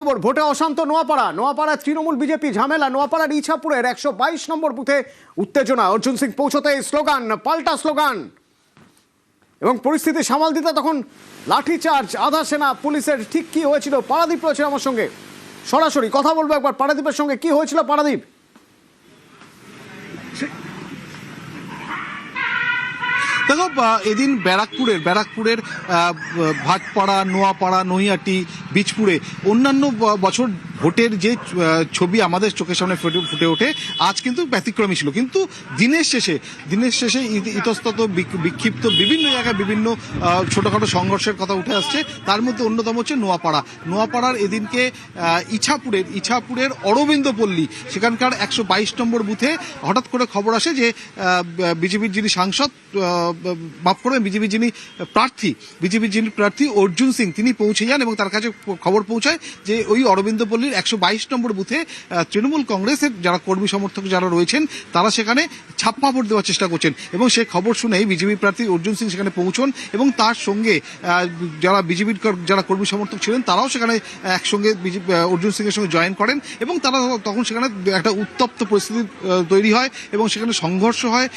ভোটে অশান্ত নোয়াপাড়া তৃণমূল বিজেপি ঝামেলা। নোয়াপাড়ার ইছাপুরের 122 নম্বর বুথে উত্তেজনা। অর্জুন সিং পৌঁছতে স্লোগান, পাল্টা স্লোগান এবং পরিস্থিতি সামাল দিতে তখন লাঠিচার্জ আধা সেনা পুলিশের। ঠিক কি হয়েছিল? পারাদীপ রয়েছে আমার সঙ্গে, সরাসরি কথা বলবো একবার পারাদীপের সঙ্গে। কি হয়েছিল পারাদীপ? দেখো, এদিন ব্যারাকপুরের ভাটপাড়া, নোয়াপাড়া, নৈহাটি, বীজপুরে অন্যান্য বছর ভোটের যে ছবি আমাদের চোখের সামনে ফুটে ওঠে, আজ কিন্তু ব্যতিক্রমী ছিল। কিন্তু দিনের শেষে ইতস্তত বিক্ষিপ্ত বিভিন্ন জায়গায় বিভিন্ন ছোটখাটো সংঘর্ষের কথা উঠে আসছে। তার মধ্যে অন্যতম হচ্ছে নোয়াপাড়ার এদিনকে ইছাপুরের অরবিন্দ পল্লী, সেখানকার 122 নম্বর বুথে হঠাৎ করে খবর আসে যে বিজেপির যিনি সাংসদ, বিজেপির যিনি প্রার্থী অর্জুন সিং, তিনি পৌঁছে যান এবং তার কাছে খবর পৌঁছায় যে ওই অরবিন্দ পল্লীর 122 নম্বর বুথে তৃণমূল কংগ্রেসের যারা কর্মী সমর্থক যারা রয়েছেন তারা সেখানে ছাপ্পা ভোট দেওয়ার চেষ্টা করছেন। এবং সেই খবর শুনেই বিজেপি প্রার্থী অর্জুন সিং সেখানে পৌঁছন এবং তার সঙ্গে যারা বিজেপির যারা কর্মী সমর্থক ছিলেন তারাও সেখানে একসঙ্গে অর্জুন সিং এর সঙ্গে জয়েন করেন এবং তারা তখন সেখানে একটা উত্তপ্ত পরিস্থিতি তৈরি হয় এবং সেখানে সংঘর্ষ হয়,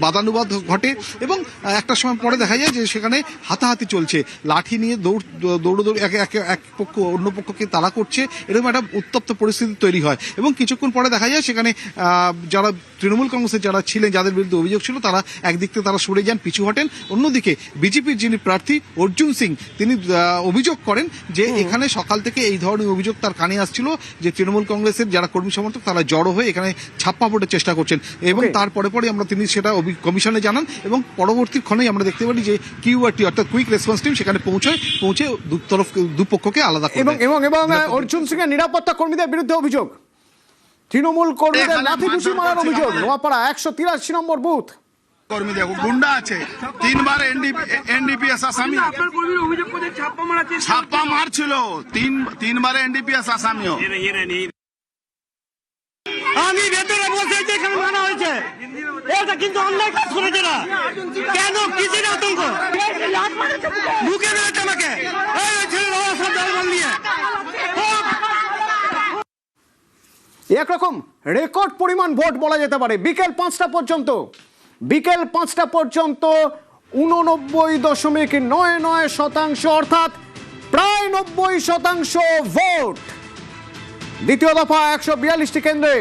বাদানুবাদ ঘটে এবং একটা সময় পরে দেখা যায় যে সেখানে হাতাহাতি চলছে, লাঠি নিয়ে দৌড় এক পক্ষ অন্য পক্ষকে তাড়া করছে, এরকম একটা উত্তপ্ত পরিস্থিতি তৈরি হয়। এবং কিছুক্ষণ পরে দেখা যায় সেখানে যারা তৃণমূল কংগ্রেসের যারা ছিলেন, যাদের বিরুদ্ধে অভিযোগ ছিল, তারা একদিক থেকে তারা সরে যান, পিছু হটেন। অন্যদিকে বিজেপির যিনি প্রার্থী অর্জুন সিং, তিনি অভিযোগ করেন যে এখানে সকাল থেকে এই ধরনের অভিযোগ তার কানে আসছিল যে তৃণমূল কংগ্রেসের যারা কর্মী সমর্থক তারা জড়ো হয়ে এখানে ছাপ্পা ভোটের চেষ্টা করছেন। এবং তারপরে তিনি সেটা কমিশনে জানান এবং পরবর্তী ক্ষণেই আমরা দেখতে পারি যে কিউআরটি অর্থাৎ কুইক রেসপন্স টিম সেখানে পৌঁছে দুপক্ষকে আলাদা করে এবং অর্জুন সিং এর নিরাপত্তা কর্মীদের বিরুদ্ধে অভিযোগ, তৃণমূল কর্মীদের লাঠি ঘুষি মারার অভিযোগ। নোয়াপাড়া 183 নম্বর বুথ কর্মী দেখো গুন্ডা আছে, 3 বার এনডিপিএস আসামি ছাপ্পা মারছিল, 3 বার এনডিপিএস আসামিও। আমি ভেতরে বসে যেখানে মানা হয়েছে এটা কিন্তু অন্যায় কাজ করেছে না। কেন কিসের আতঙ্ক? ঢুকে দিয়েছে আমাকে একরকম রেকর্ড পরিমাণ ভোট বলা যেতে পারে। বিকেল 5টা পর্যন্ত 89.99% অর্থাৎ প্রায় 90% ভোট। দ্বিতীয় দফা 142টি কেন্দ্রে,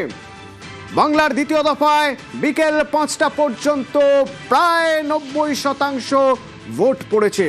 বাংলার দ্বিতীয় দফায় বিকেল 5টা পর্যন্ত প্রায় 90% ভোট পড়েছে।